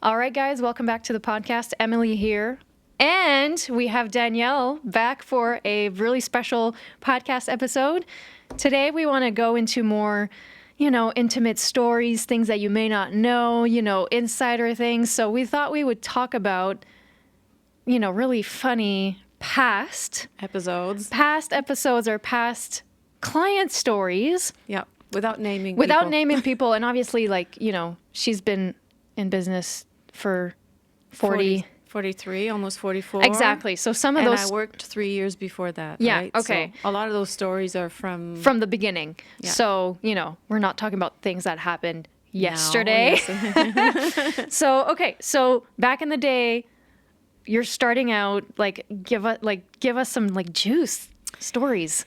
All right, guys, welcome back to the podcast. Emily here. And we have Danielle back for a really special podcast episode. Today, we want to go into more, intimate stories, things that you may not know, insider things. So we thought we would talk about, really funny past episodes or past client stories. Yeah, without naming people. And obviously, she's been in business for 43, almost 44. Exactly. So some of those... And I worked 3 years before that, Yeah, right? okay. So a lot of those stories are from the beginning. Yeah. So, we're not talking about things that happened yesterday. So back in the day, you're starting out, give us some juice stories.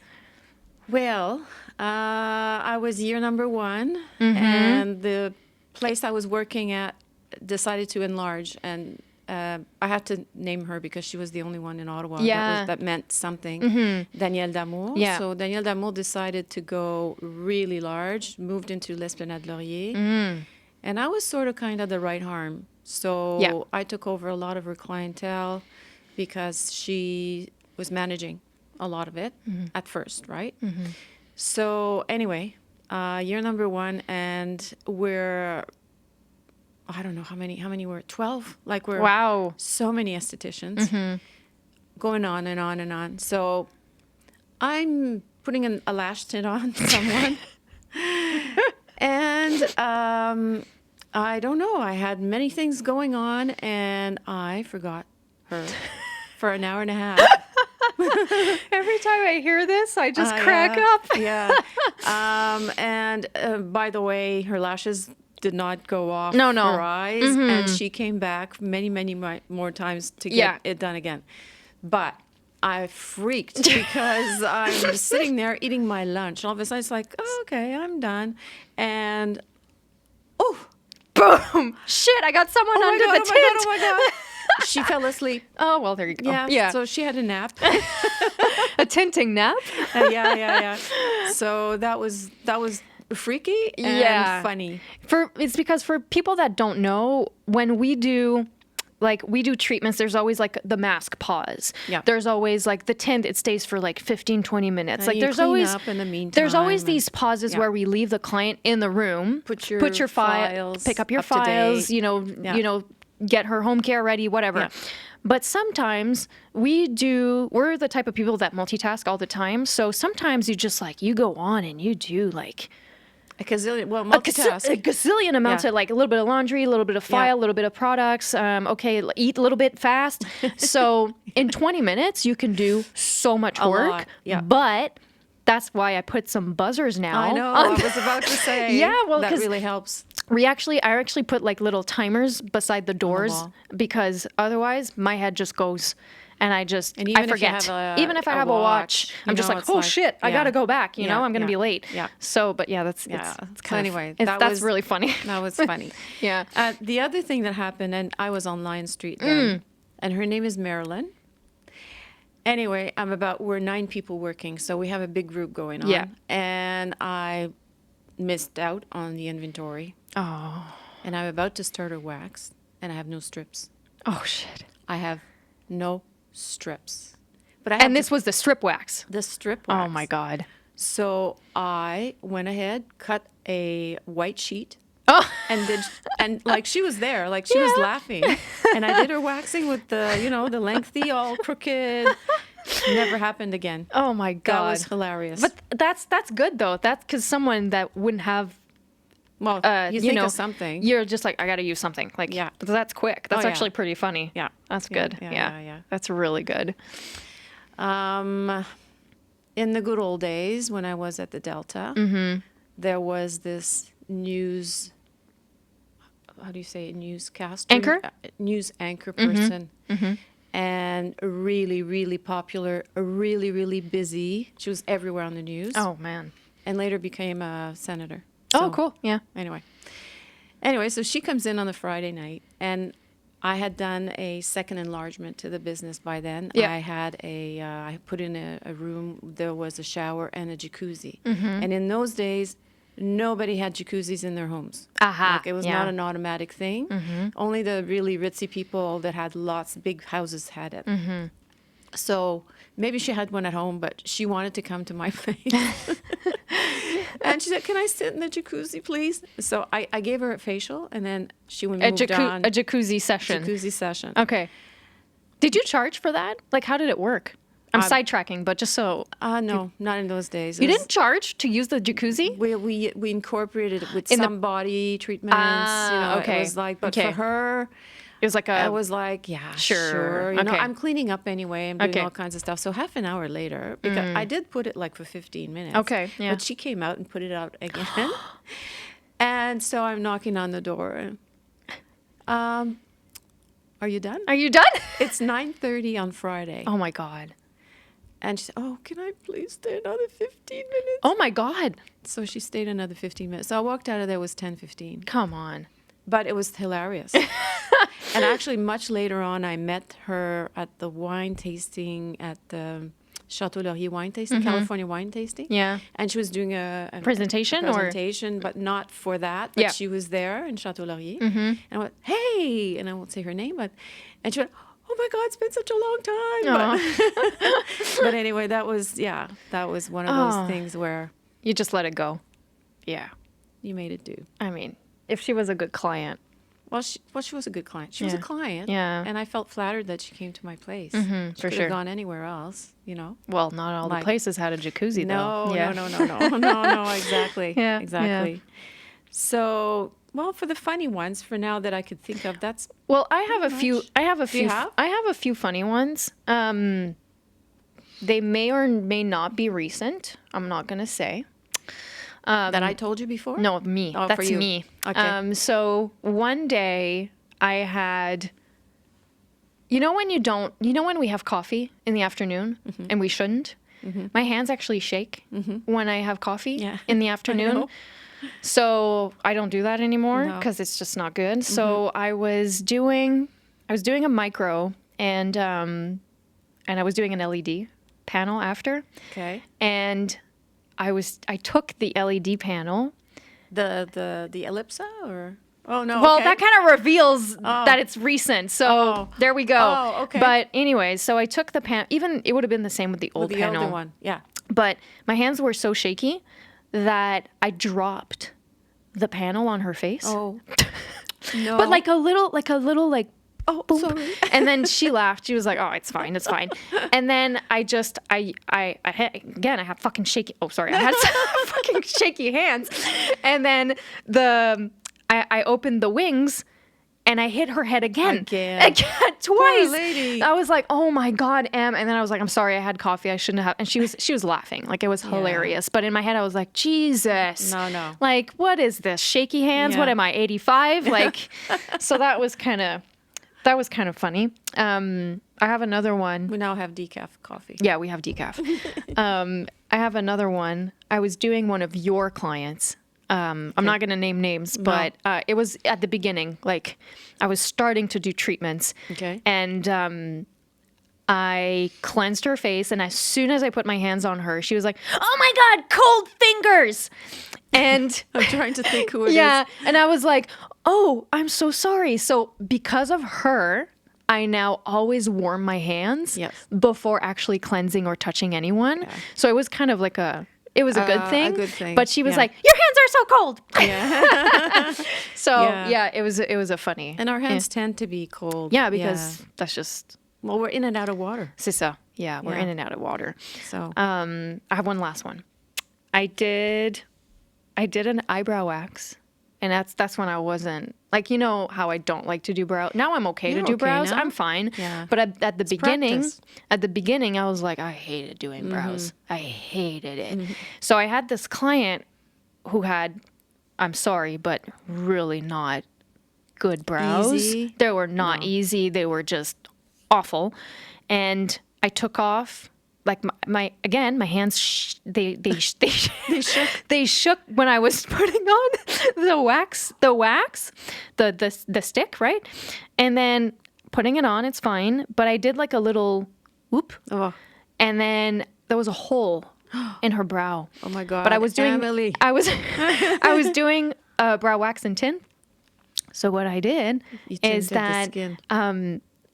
Well, I was year number 1, and the place I was working at decided to enlarge, and I had to name her because she was the only one in Ottawa that meant something. Danielle d'Amour. Yeah. So Danielle d'Amour decided to go really large, moved into l'Esplanade Laurier, and I was sort of kind of the right arm. So I took over a lot of her clientele because she was managing a lot of it at first, right? So anyway, year number 1, and I don't know how many were 12? Wow. So many estheticians going on and on and on. So I'm putting a lash tint on someone. And I don't know. I had many things going on, and I forgot her for an hour and a half. Every time I hear this, I just crack up. Yeah. And by the way, her lashes did not go off her eyes, and she came back many more times to get it done again. But I freaked because I'm sitting there eating my lunch. All of a sudden, it's like, oh, okay, I'm done. And, Boom! Shit, I got someone under the tint. Oh my God. She fell asleep. Oh, well, there you go. Yeah. So she had a nap. A tinting nap? Yeah. So that was freaky and funny. It's because for people that don't know, when we do treatments, there's always the mask pause. Yeah. There's always the tint, it stays for 15-20 minutes. And there's clean always up in the meantime, there's always these pauses where we leave the client in the room, put your files, pick up your up to files, date. Get her home care ready, whatever. Yeah. But sometimes we're the type of people that multitask all the time. So sometimes you just you go on and you do a gazillion, multitask. A gazillion amounts of a little bit of laundry, a little bit of file, a little bit of products. Eat a little bit fast. So in 20 minutes, you can do so much work. Lot. Yeah. But that's why I put some buzzers now. I know. I was about to say. That really helps. I actually put little timers beside the doors because otherwise my head just goes. And I forget. Even if I have a watch, I'm just shit, I got to go back. I'm going to be late. Yeah. So, but that's kind of, that's really funny. That was funny. Yeah. The other thing that happened, and I was on Lion Street then, and her name is Marilyn. Anyway, we're 9 people working, so we have a big group going on. Yeah. And I missed out on the inventory. Oh. And I'm about to start a wax, and I have no strips. Oh, shit. I have no strips. But this was the strip wax. The strip wax. Oh my God. So I went ahead, cut a white sheet. Oh. And she was there, she was laughing. And I did her waxing with the lengthy, all crooked. Never happened again. Oh my God. That was hilarious. But that's good though. That's because someone that wouldn't have. Well, you think of something. You're just I got to use something. That's quick. That's actually pretty funny. Yeah. That's good. Yeah. That's really good. In the good old days when I was at the Delta, there was this news, how do you say it? Newscaster? Anchor? News anchor person. And really popular, really, really busy. She was everywhere on the news. Oh, man. And later became a senator. Oh, cool. Yeah. Anyway, so she comes in on the Friday night, and I had done a second enlargement to the business by then. Yeah. I put in a room, there was a shower and a jacuzzi. And in those days, nobody had jacuzzis in their homes. Aha, Like, it was yeah. not an automatic thing. Only the really ritzy people that had lots of big houses had it. So maybe she had one at home, but she wanted to come to my place. And she said, "Can I sit in the jacuzzi, please?" So I gave her a facial, and then she moved on. A jacuzzi session. Jacuzzi session. Okay. Did you charge for that? Like, how did it work? I'm sidetracking, but just so... No, not in those days. You didn't charge to use the jacuzzi? We incorporated it with some body treatments. Okay. It was like, but for her, It was like I was like, yeah, sure. You know, Okay. I'm cleaning up anyway. I'm doing Okay. all kinds of stuff. So half an hour later, because I did put it like for 15 minutes. Okay, yeah. But she came out and put it out again. And so I'm knocking on the door. Are you done? Are you done? It's 9:30 on Friday. Oh, my God. And she said, "Oh, can I please stay another 15 minutes?" Oh, my God. So she stayed another 15 minutes. So I walked out of there, it was 10:15. Come on. But it was hilarious. And actually, much later on, I met her at the wine tasting at the Chateau Laurier wine tasting, California wine tasting. Yeah. And she was doing a Presentation? presentation, but not for that. But Yeah. she was there in Chateau Laurier. And I went, "Hey," and I won't say her name, and she went, "Oh my God, it's been such a long time." But anyway, that was one of those things where You just let it go. Yeah. you made it do. I mean, if she was a good client. Well, she was a good client. She was a client. Yeah. And I felt flattered that she came to my place. for She could sure. have gone anywhere else, you know. Well, not all the Like- places had a jacuzzi, though. No, Yeah. no, exactly. Yeah, Exactly. So, well, for the funny ones, for now that I could think of, that's Well, I have a few. much. I have a Do you few. have? I have a few funny ones. They may or may not be recent. I'm not gonna say. that I told you before? No, me. Oh, for That's you. me. Okay. So one day I had. You know when we have coffee in the afternoon and we shouldn't? My hands actually shake when I have coffee Yeah. in the I afternoon. know. So I don't do that anymore No. because it's just not good. So I was doing a micro and I was doing an LED panel after, Okay. and I took the LED panel. The ellipsa or? Oh, no. Well, okay. that kind of reveals that it's recent. So Oh. there we go. Oh, okay. But anyways, so I took the panel. Even it would have been the same with the old the panel. older one. Yeah. But my hands were so shaky that I dropped the panel on her face. Oh. No. But like a little Oh, boop. sorry. And then she laughed. She was like, "Oh, it's fine. It's fine." And then I had, again, I have fucking shaky. Oh, sorry. I had some fucking shaky hands. And then I opened the wings and I hit her head again. Again, twice. lady. I was like, "Oh my God, Em." And then I was like, "I'm sorry. I had coffee. I shouldn't have." And she was laughing. Like, it was hilarious. But in my head, I was like, "Jesus. No. Like, what is this? Shaky hands? Yeah. What am I, 85?" Like, so that was kind of funny. I have another one. We now have decaf coffee. Yeah, we have decaf. I have another one. I was doing one of your clients. I'm not going to name names, but it was at the beginning. Like, I was starting to do treatments. Okay. And I cleansed her face, and as soon as I put my hands on her, she was like, "Oh my God, cold fingers!" And I'm trying to think who it is. yeah, and I was like, "Oh, I'm so sorry." So because of her, I now always warm my hands Yes. before actually cleansing or touching anyone. So it was kind of like it was a good thing. A good thing. But she was Yeah. like, "Your hands are so cold." Yeah. So Yeah. it was a funny. And our hands tend to be cold. Yeah, because that's just Well, we're in and out of water. c'est ça. Yeah, we're Yeah. in and out of water. So I have one last one. I did an eyebrow wax, and that's when I wasn't like, you know how I don't like to do brow. Now I'm okay to You're do okay brows. now? I'm fine. Yeah. But at the practice. beginning, I was like, I hated doing brows. I hated it. So I had this client who had, I'm sorry, but really not good brows. Easy? They were not easy. They were just awful. And I took off like my hands they shook when I was putting on the stick, right? And then putting it on, it's fine, but I did like a little whoop, oh, and then there was a hole in her brow. Oh my God. But I was doing Emily. I was doing brow wax and tint. So what I did You is tinted the that skin.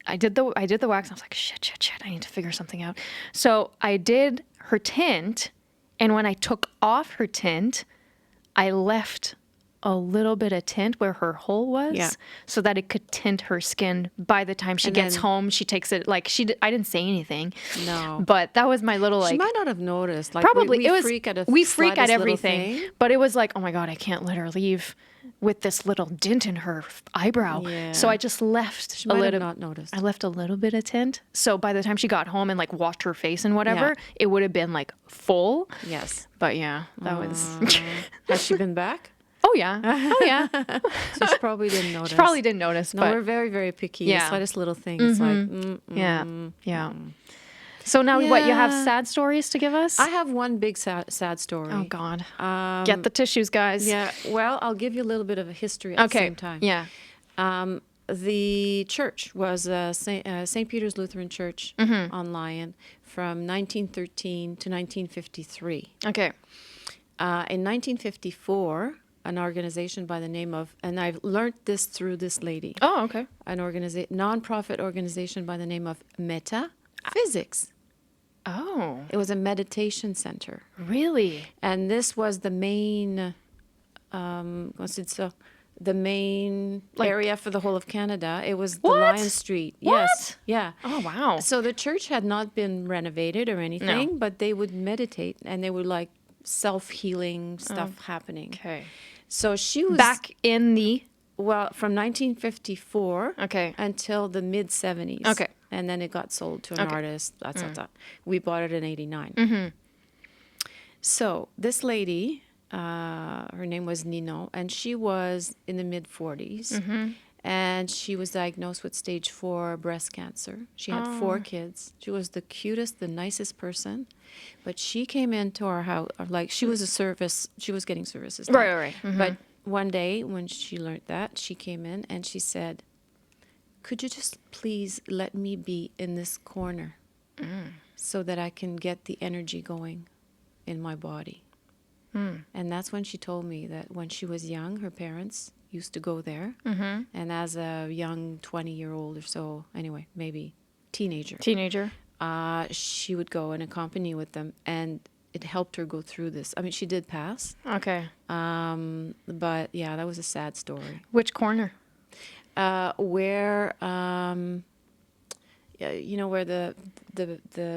I did the wax. I was like, shit. I need to figure something out. So I did her tint, and when I took off her tint, I left a little bit of tint where her hole was, Yeah. so that it could tint her skin. By the time she And gets then- home, she takes it like I didn't say anything. No. But that was my little She like. might not have noticed. Like, Probably we it was freak at a we freak at slightest little everything, thing. but it was like, oh my God, I can't let her leave with this little dent in her eyebrow. Yeah. So I just left She a might little. have not noticed. I left a little bit of tint. So by the time she got home and like washed her face and whatever, it would have been like full. Yes. But yeah, that was. Has she been back? Oh yeah, oh yeah. So she probably didn't notice. She probably didn't notice, No, but we're very, very picky. Yeah. The slightest little thing. It's like, yeah. So now what? You have Yeah. sad stories to give us? I have one big sad story. Oh God. Get the tissues, guys. Yeah. Well, I'll give you a little bit of a history at the Okay. same time. Yeah. The church was St. Peter's Lutheran Church Mm-hmm. on Lyon from 1913 to 1953. Okay. In 1954, an organization by the name of, and I've learned this through this lady, Oh, okay. an non-profit organization by the name of Metaphysics. Oh, It was a meditation center. really? And this was the main, the main area for the whole of Canada. It was the What? Lion Street. Yes. Yeah. Oh, wow. So the church had not been renovated or anything, but they would meditate and they would like self-healing stuff happening. Okay. So she was Back in the. well, from 1954 Okay. until the mid 70s. Okay. And then it got sold to an Okay. artist. We bought it in 89. So this lady, her name was Nino, and she was in the mid 40s. And she was diagnosed with stage 4 breast cancer. She had 4 kids. She was the cutest, the nicest person. But she came into our house, like she was she was getting services. done. Right. But one day when she learned that, she came in and she said, could you just please let me be in this corner so that I can get the energy going in my body? And that's when she told me that when she was young, her parents used to go there. And as a young 20-year-old or so, anyway, maybe teenager, she would go and accompany with them. And it helped her go through this. I mean, she did pass. Okay. But yeah, that was a sad story. Which corner? Where you know where the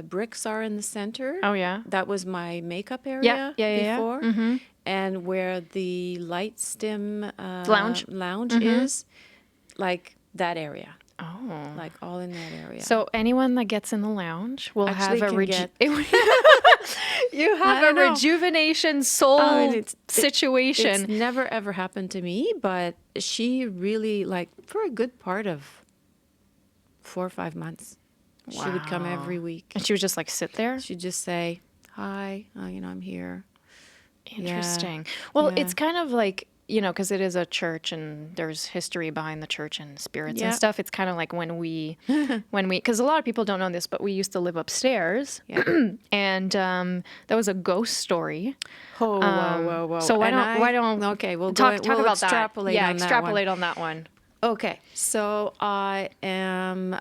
bricks are in the center. Oh, yeah. That was my makeup area Yeah. before. And where the light stim Lounge? is, like that area, Oh. like all in that area. So anyone that gets in the lounge will Actually have a can you have a don't know. rejuvenation soul It's situation. never ever happened to me, but she really, like, for a good part of 4 or 5 months, she would come Wow. every week. And she would just like sit there. She'd just say, hi, I'm here. Interesting. Well, Yeah. it's kind of like, because it is a church and there's history behind the church and spirits and Yeah. stuff. It's kind of like when we, because a lot of people don't know this, but we used to live upstairs. Yeah. And that was a ghost story. Oh, whoa. So why don't okay, we'll talk we'll about extrapolate that? Yeah, on that extrapolate on that one. Okay, so I am,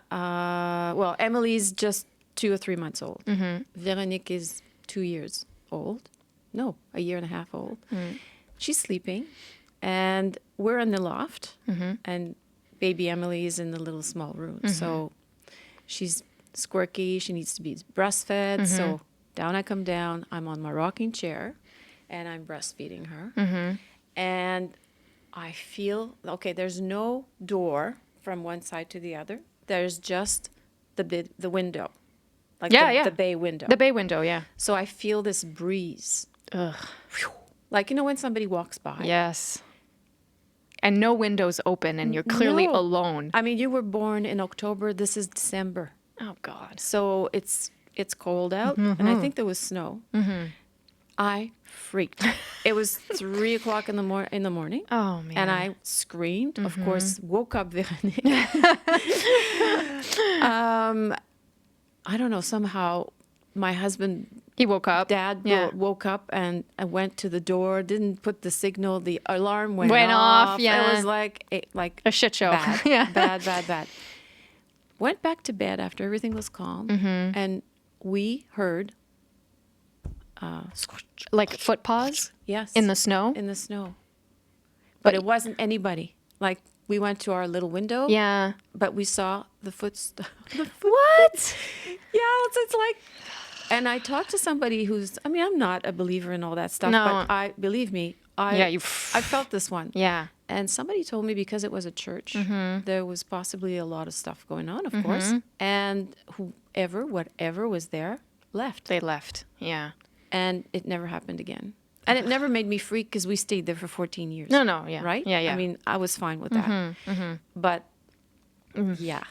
Emily's just 2 or 3 months old. Veronique is 2 years old. No, a year and a half old. She's sleeping, and we're in the loft, and baby Emily is in the little small room. So she's squirky. She needs to be breastfed. So down I come down. I'm on my rocking chair, and I'm breastfeeding her. And I feel, okay, there's no door from one side to the other. There's just the window, like the bay window. The bay window, yeah. So I feel this breeze. Ugh. Like, when somebody walks by. Yes. And no windows open, and you're clearly No. alone. I mean, you were born in October. This is December. Oh, God. So it's cold out, and I think there was snow. I freaked. It was 3 o'clock in the morning. Oh, man. And I screamed, of course, woke up Veronique. I don't know, somehow my husband He woke up. Dad woke up and I went to the door, didn't put the signal, the alarm went off. off. Yeah. It was like A shit show. bad, Yeah. bad. Went back to bed after everything was calm, and we heard Like foot paws yes in the snow. in the snow, but it wasn't anybody. Like we went to our little window, Yeah. but we saw the foot. What? Yeah, it's like, and I talked to somebody who's, I mean, I'm not a believer in all that stuff, No. but believe me, Yeah, I felt this one. Yeah. And somebody told me because it was a church, there was possibly a lot of stuff going on, of course. And whatever was there, left. They left. Yeah. And it never happened again. And it never made me freak because we stayed there for 14 years. No. Yeah. Right? Yeah. Yeah. I mean, I was fine with that. But, yeah.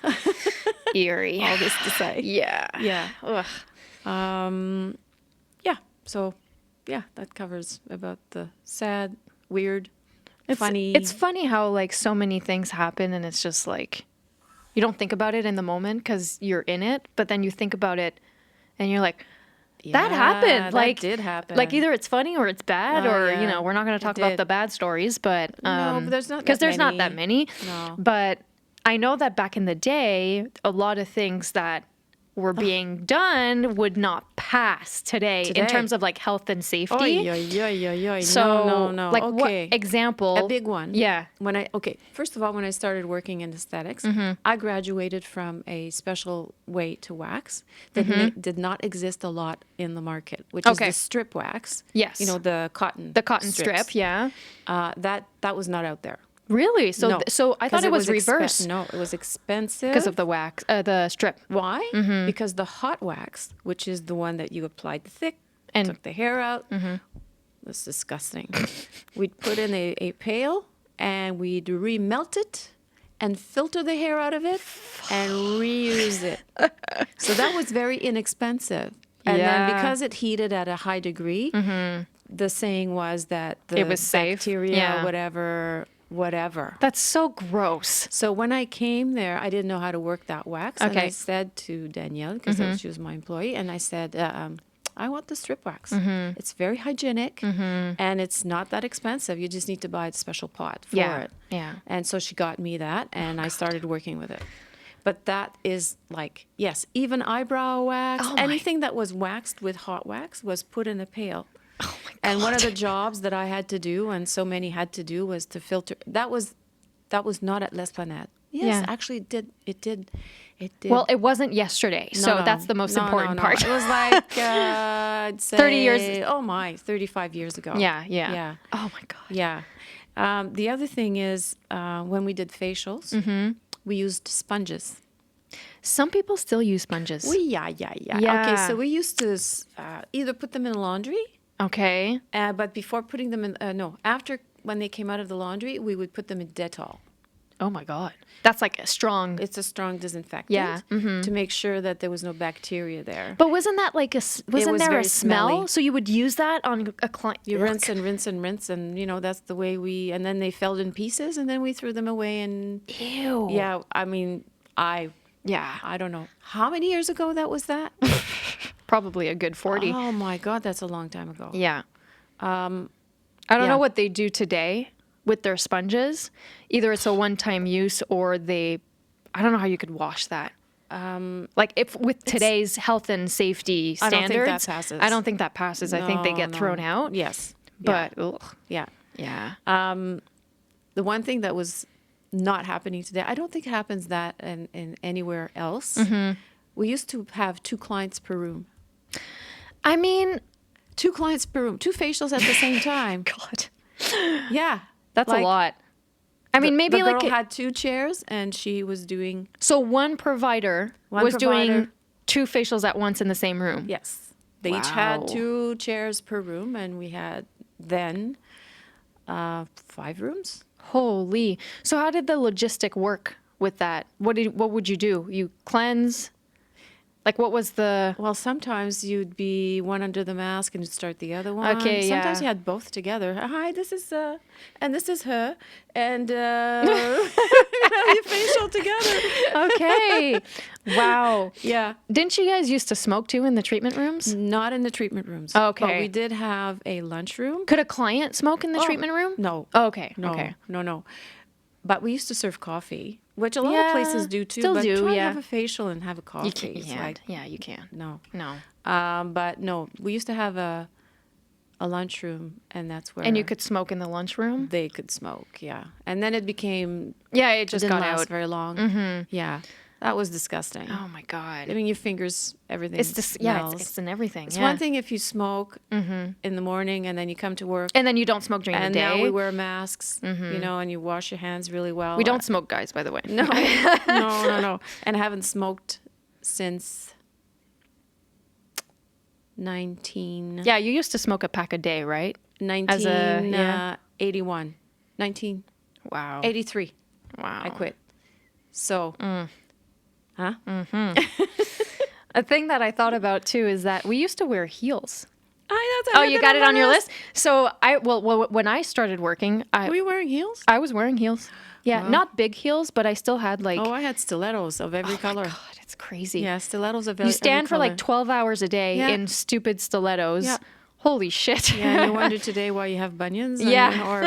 Eerie. All this to say. Yeah. Yeah. Ugh. Yeah. So, yeah, that covers about the sad, weird, funny. It's funny how like so many things happen and it's just like you don't think about it in the moment because you're in it, but then you think about it and you're like, that happened. That Like did happen. Like either it's funny or it's bad, Oh, or yeah. we're not going to talk about did. the bad stories, but No, but there's not because that there's not that many. No. But I know that back in the day, a lot of things that were being done would not pass today in terms of like health and safety. So, no. like Okay. what example? A big one. Yeah. First of all, when I started working in aesthetics, I graduated from a special way to wax that did not exist a lot in the market, which is the strip wax. Yes. The cotton. The cotton strips. strip, yeah. That was not out there. Really? So, No, so I thought it was reversed No, it was expensive. because of the wax, the strip. Why? Because the hot wax, which is the one that you applied thick And- took the hair out, was disgusting. We'd put in a pail and we'd remelt it and filter the hair out of it and reuse it. So that was very inexpensive. And then because it heated at a high degree, the saying was that the It was safe. bacteria, Yeah. whatever. That's so gross. So when I came there, I didn't know how to work that wax. And Okay. I said to Danielle, because she was my employee, and I said, I want the strip wax. It's very hygienic and it's not that expensive. You just need to buy a special pot for it. Yeah. And so she got me that and I started working with it. But that is like, yes, even eyebrow wax, Oh my- anything that was waxed with hot wax was put in a pail. Oh my God. And one of the jobs that I had to do, and so many had to do, was to filter. That was not at L'Esplanade. Yes, Yeah. actually, it did. Well, it wasn't yesterday, so No. that's the most No, important no. part. It was like I'd say 30 years. Oh my, 35 years ago. Yeah. Oh my God. Yeah. The other thing is when we did facials, we used sponges. Some people still use sponges. Yeah. Yeah. Okay, so we used to either put them in laundry. Okay. But before putting them in, after when they came out of the laundry, we would put them in Dettol. Oh my God. That's like a strong. It's a strong disinfectant Yeah, to make sure that there was no bacteria there. But wasn't that like wasn't was there a very smell? smelly. So you would use that on a client. You rinse and rinse and rinse, and that's the way and then they fell in pieces, and then we threw them away. And Ew. yeah, I mean, I don't know how many years ago that was. That Probably a good 40. Oh my God, that's a long time ago. Yeah. I don't know what they do today with their sponges. Either it's a one-time use or I don't know how you could wash that. Like if with today's health and safety I standards, don't think that passes. I don't think that passes. I think they get thrown out. Yes, But ugh, yeah. yeah. The one thing that was not happening today, I don't think happens that in anywhere else. We used to have 2 clients per room. I mean, 2 clients per room, 2 facials at the same time. God, Yeah, that's a lot. I mean, maybe the like girl had 2 chairs and she was doing. so one provider was doing 2 facials at once in the same room. Yes, they each Wow. had 2 chairs per room, and we had then 5 rooms. Holy. So how did the logistic work with that? What would you do? You cleanse? Like what was the Well, sometimes you'd be one under the mask and you'd start the other one. Okay, Sometimes yeah. you had both together. Hi, this is and this is her, and can have your facial together. Okay. Wow. Yeah. Didn't you guys used to smoke too in the treatment rooms? Not in the treatment rooms. Okay. But we did have a lunchroom. Could a client smoke in the treatment room? No. Okay. No. Okay. No. But we used to serve coffee, which a lot of places do too. Still but do, try yeah. to have a facial and have a coffee. You can't. It's like, Yeah, you can. no. No. But no, we used to have a lunchroom, and that's where And you could smoke in the lunchroom? they could smoke. Yeah, and then it became Yeah, it just didn't got last out. very long. Yeah, that was disgusting. Oh my God. I mean, your fingers, everything. It's just, yeah, smells. it's in everything. It's yeah. one thing if you smoke in the morning and then you come to work. And then you don't smoke during And the day. now we wear masks, you know, and you wash your hands really well. We don't smoke, guys, by the way. No, no. And I haven't smoked since 19... Yeah, you used to smoke a pack a day, right? 1981. 1983. Wow. I quit. So, huh? A thing that I thought about too is that we used to wear heels. I Oh, you got it on your list? So when I started working, Were you wearing heels? I was wearing heels. Yeah, not big heels, but I still had like. Oh, I had stilettos of every color. God, it's crazy. Yeah, stilettos of every You stand for color. like 12 hours a day Yeah. in stupid stilettos. Yeah. Holy shit. Yeah, and you wonder today why you have bunions or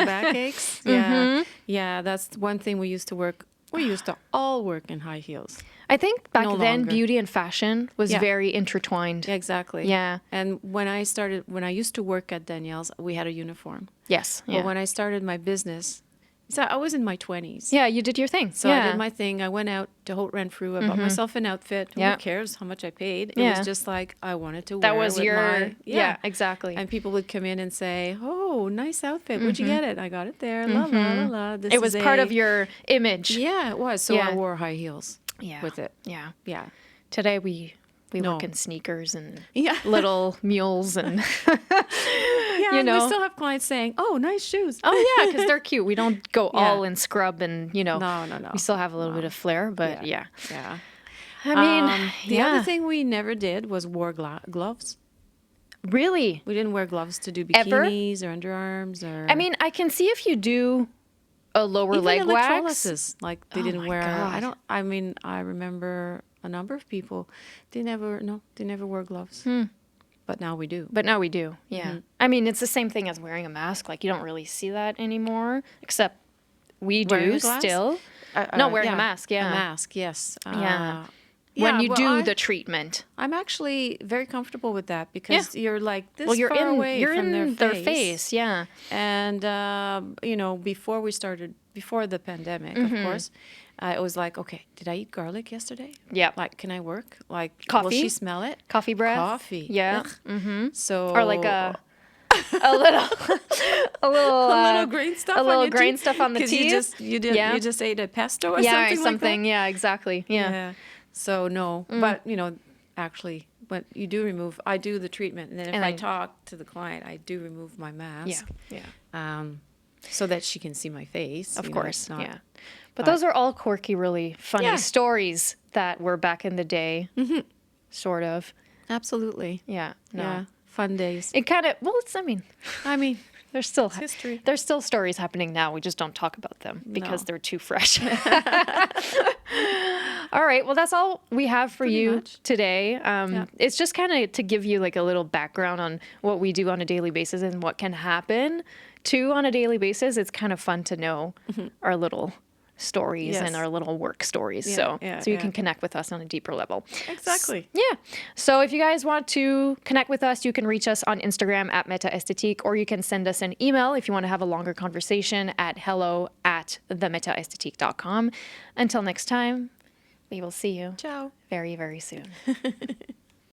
backaches. Yeah. Yeah, that's one thing we used to work. We used to all work in high heels. I think back No then longer. beauty and fashion was Yeah. very intertwined. Yeah, exactly. Yeah. And when I used to work at Danielle's, we had a uniform. Yes. Yeah. But when I started my business, so I was in my 20s. Yeah, you did your thing. So yeah. I did my thing. I went out to Haute Renfrew. I bought myself an outfit. Yeah. Who cares how much I paid? It Yeah. was just like I wanted to wear That was with your my, yeah, exactly. And people would come in and say, "Oh, nice outfit. Where'd you get it?" I got it there. La la la la. This It was is part a-" of your image. Yeah, it was. So Yeah. I wore high heels Yeah. with it. Yeah. Yeah. Today we No. work in sneakers and Yeah. little mules and Yeah, you and know. we still have clients saying, "Oh, nice shoes." oh yeah, because they're cute. We don't go Yeah. all in scrub and No. we still have a little bit of flair, but yeah. Yeah. I mean, The yeah, other thing we never did was wore gloves. really. We didn't wear gloves to do Ever? bikinis or underarms or. I mean, I can see if you do a lower even leg wax. electrolysis, like they Oh didn't my wear. God. I mean, I remember a number of people. They never wore gloves. But now we do. But now we do. Yeah. I mean, it's the same thing as wearing a mask. Like you don't really see that anymore, except we Wearing do a glass? still. No, wearing a yeah, mask. Yeah. A mask, yes. Yeah. Yeah, When you well, do the treatment. I'm actually very comfortable with that because you're like this Well, you're far in away you're from in their face. Yeah. And before the pandemic, of course, it was like, okay, did I eat garlic yesterday? Yeah. Like, can I work? Like, will Coffee? she smell it? Coffee breath. Coffee. Yeah. Ugh. So Or like a little a little grain stuff. a on little your grain teeth? stuff on the 'Cause teeth. You just ate a pesto or Yeah, something or something. like Yeah, exactly. that. Yeah. So no, but actually, when you do remove, I do the treatment, and then if And I then- talk to the client, I do remove my mask. Yeah. So that she can see my face. Of it's course. not- Yeah. But those are all quirky, really funny Yeah. stories that were back in the day. Sort of. Absolutely. Yeah. No. Yeah. Fun days. It kind of I mean, there's still history. There's still stories happening now. We just don't talk about them because No. they're too fresh. All right. Well, that's all we have for Pretty you much. today. Yeah. It's just kind of to give you like a little background on what we do on a daily basis and what can happen too on a daily basis. It's kind of fun to know our little stories and Yes. our little work stories. Yeah, so yeah, you yeah. can connect with us on a deeper level. Exactly. Yeah. So if you guys want to connect with us, you can reach us on Instagram at Meta Esthétique, or you can send us an email if you want to have a longer conversation at hello@themetaesthetique.com. Until next time, we will see you Ciao. very, very soon.